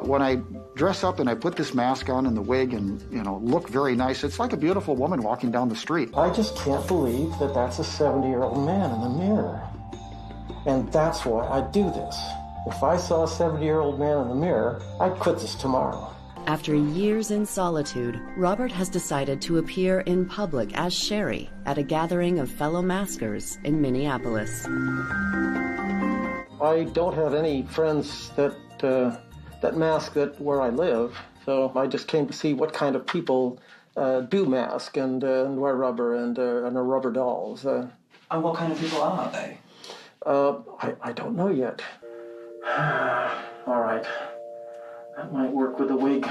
When I dress up and I put this mask on and the wig and, look very nice, it's like a beautiful woman walking down the street. I just can't believe that that's a 70-year-old man in the mirror. And that's why I do this. If I saw a 70-year-old man in the mirror, I'd quit this tomorrow. After years in solitude, Robert has decided to appear in public as Sherry at a gathering of fellow maskers in Minneapolis. I don't have any friends that mask where I live, so I just came to see what kind of people do mask and wear rubber and are rubber dolls. And what kind of people are they? I don't know yet. All right. That might work with the wig.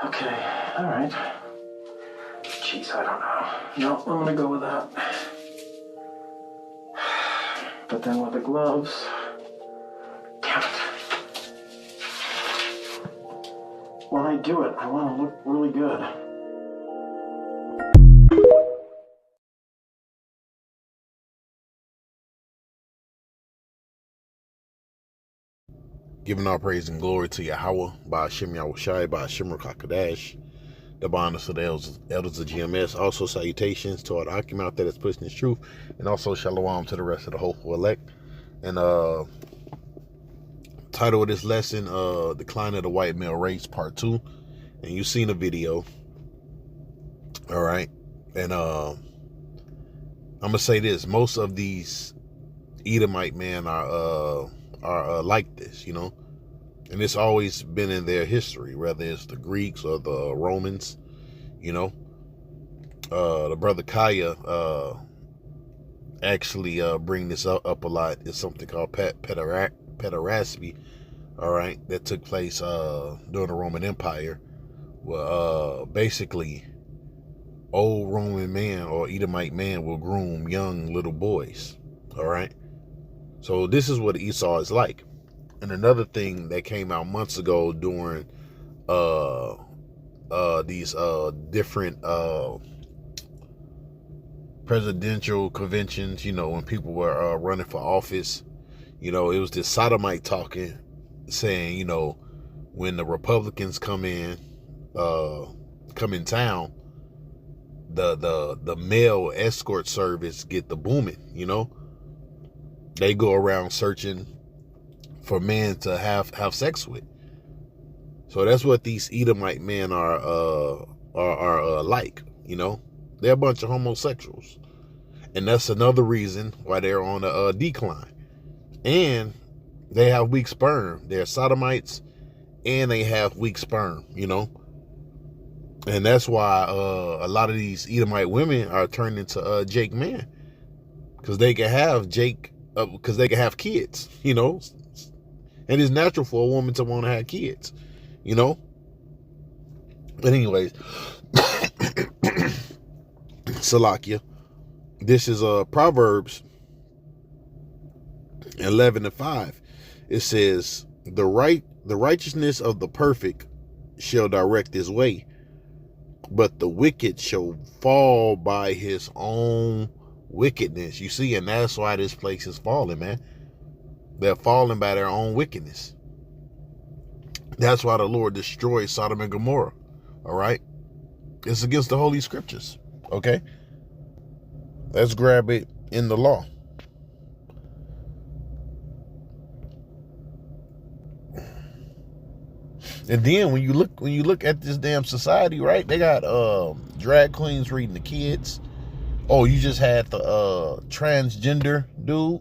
Okay, all right. Jeez, I don't know. No, I'm gonna go with that. But then with the gloves, damn it. When I do it, I want to look really good. Giving all praise and glory to Yahweh, by Hashem Yahushai, by Hashem Rakakadash, the bonders of the elders of GMS. Also salutations to all the Akim that is pushing this truth, and also shalom to the rest of the hopeful elect. And title of this lesson, Decline of the White Male Race, Part 2. And you've seen the video. All right. And I'm going to say this. Most of these Edomite men are like this, and it's always been in their history, whether it's the Greeks or the Romans, the brother Kaya actually bring this up a lot. It's something called pederasty, all right, that took place during the Roman Empire, where basically old Roman man or Edomite man will groom young little boys, all right. So this is what Esau is like. And another thing that came out months ago during these different presidential conventions, when people were running for office, it was this sodomite talking, saying, when the Republicans come in town, the male escort service get the booming, They go around searching for men to have sex with. So that's what these Edomite men are like, They're a bunch of homosexuals. And that's another reason why they're on a decline. And they have weak sperm. They're sodomites and they have weak sperm, And that's why a lot of these Edomite women are turned into Jake men. Because they can have because they can have kids, and it's natural for a woman to want to have kids, But anyways, Salakia, this is Proverbs 11:5. It says, the righteousness of the perfect shall direct his way, but the wicked shall fall by his own wickedness. You see, and that's why this place is falling, man. They're falling by their own wickedness. That's why the Lord destroyed Sodom and Gomorrah. All right, it's against the Holy Scriptures. Okay, let's grab it in the law. And then when you look at this damn society, right? They got drag queens reading the kids. Oh, you just had the transgender dude,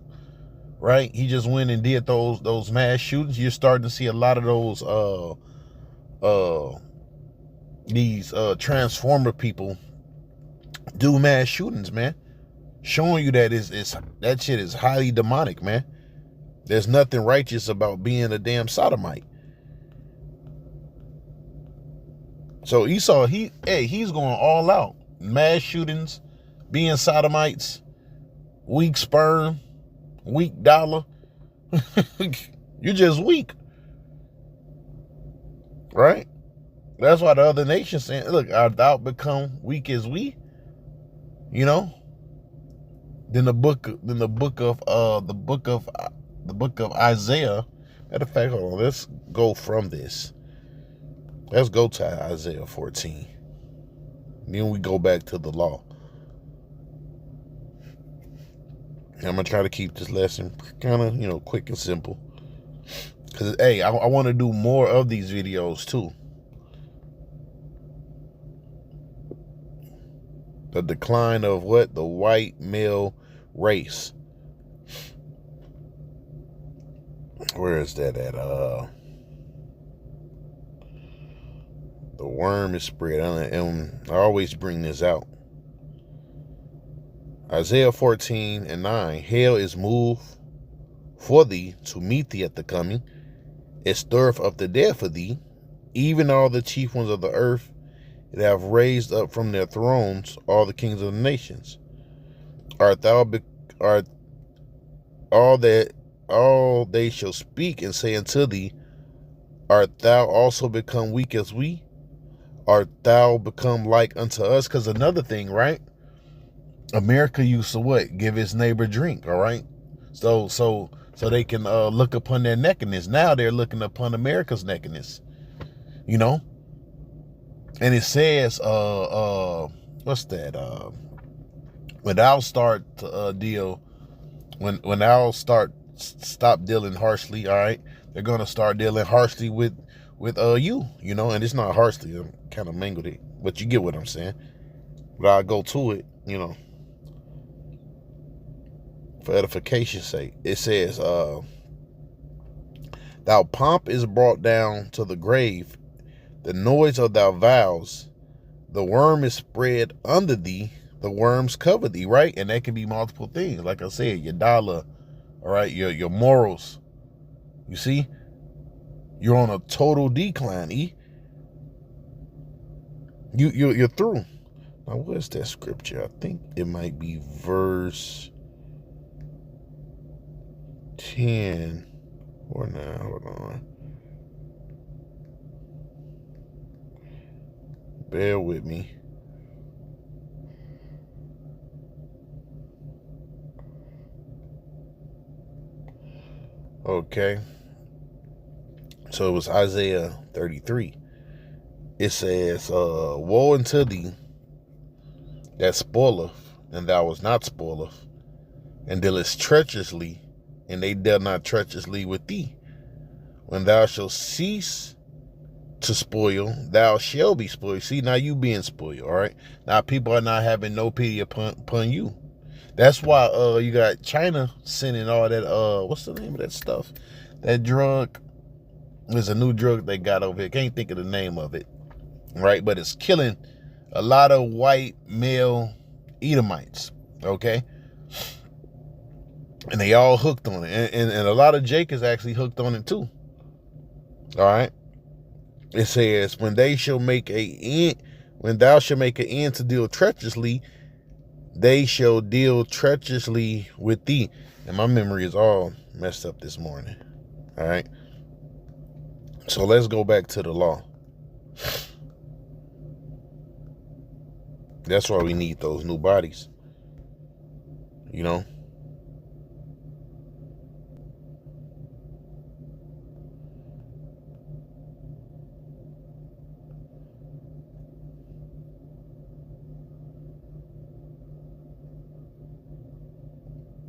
right? He just went and did those mass shootings. You're starting to see a lot of these transformer people do mass shootings, man. Showing you that that shit is highly demonic, man. There's nothing righteous about being a damn sodomite. So Esau, he's going all out. Mass shootings, being sodomites, weak sperm, weak dollar. You're just weak. Right? That's why the other nations saying, look, art thou become weak as we? Then the book of Isaiah, Matter of fact, hold on. Let's go from this. Let's go to Isaiah 14. Then we go back to the law. And I'm going to try to keep this lesson kind of, quick and simple. Because, hey, I want to do more of these videos, too. The decline of what? The white male race. Where is that at? The worm is spread. And I always bring this out. Isaiah 14:9. Hell is moved for thee to meet thee at the coming. It stirreth up the dead for thee, even all the chief ones of the earth. It have raised up from their thrones all the kings of the nations. Art all they shall speak and say unto thee, art thou also become weak as we? Art thou become like unto us? Because another thing, right? America used to what? Give its neighbor drink, all right? So they can look upon their nakedness. Now they're looking upon America's nakedness, And it says, what's that? When thou start to deal, when thou stop dealing harshly, all right, they're gonna start dealing harshly with you, and it's not harshly. I'm kind of mangled it, but you get what I'm saying. But I'll go to it, for edification's sake. It says, thou pomp is brought down to the grave, the noise of thy vows, the worm is spread under thee, the worms cover thee, right? And that can be multiple things. Like I said, your dollar, all right, your morals. You see? You're on a total decline, You're through. Now, where's that scripture? I think it might be verse 10 or 9. Hold on. Bear with me. Okay. So it was Isaiah 33. It says, woe unto thee that spoileth, and thou was not spoileth, and dealest treacherously, and they dealt not treacherously with thee. When thou shalt cease to spoil, thou shalt be spoiled. See, now you being spoiled, all right? Now people are not having no pity upon you. That's why you got China sending all that, what's the name of that stuff? That drug. There's a new drug they got over here. Can't think of the name of it, right? But it's killing a lot of white male Edomites, okay? And they all hooked on it. And a lot of Jake is actually hooked on it too. All right? It says, when thou shalt make an end to deal treacherously, they shall deal treacherously with thee. And my memory is all messed up this morning. All right? So let's go back to the law. That's why we need those new bodies.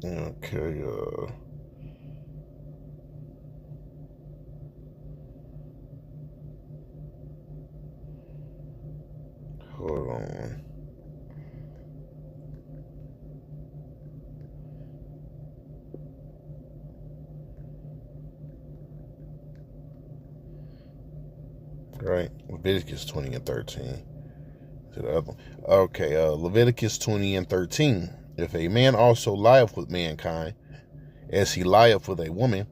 Okay, hold on. Right, Leviticus 20:13. To the other one. Okay, Leviticus 20:13. If a man also lieth with mankind, as he lieth with a woman,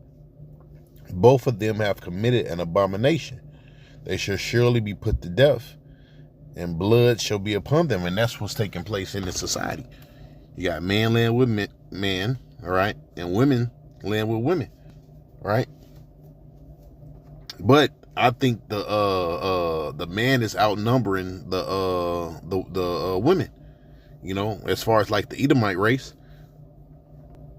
both of them have committed an abomination. They shall surely be put to death, and blood shall be upon them. And that's what's taking place in the society. You got man laying with man, all right, and women laying with women, right? But I think the man is outnumbering the women, as far as like the Edomite race.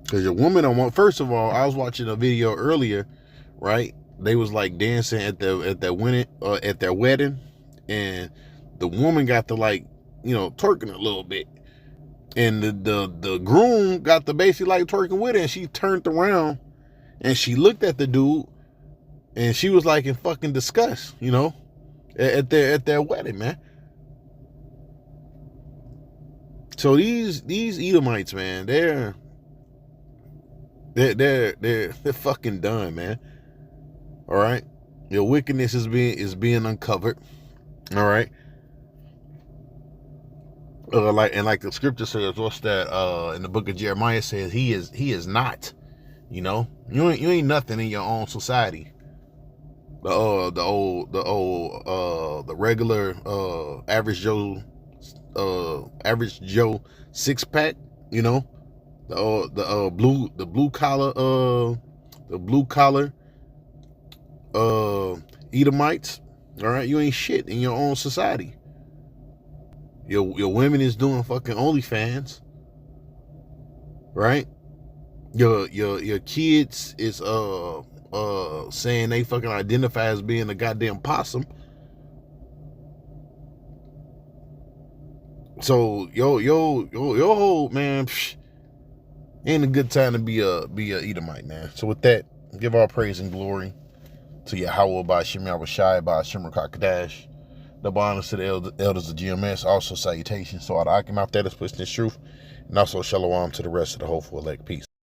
Because your woman don't want. First of all, I was watching a video earlier, right? They was like dancing at their wedding, and the woman got to like, twerking a little bit, and the groom got to basically like twerking with her, and she turned around and she looked at the dude, and she was like in fucking disgust, at their wedding, man. So these Edomites, man, they're fucking done, man. All right, your wickedness is being uncovered. All right, like the scripture says, what's that? In the book of Jeremiah says he is not. You ain't nothing in your own society. The regular average Joe 6-pack. The blue collar Edomites. All right, you ain't shit in your own society. Your women is doing fucking OnlyFans, right? Your kids is saying they fucking identify as being a goddamn possum. So your whole, man, ain't a good time to be a Edomite, man. So with that, give all praise and glory to Yahweh by Shem Yahushai by Shem Rakakadash. Double honors to the elders of GMS. Also salutations to all the Akim out there that's pushing this truth. And also shalom to the rest of the hopeful elect. Peace.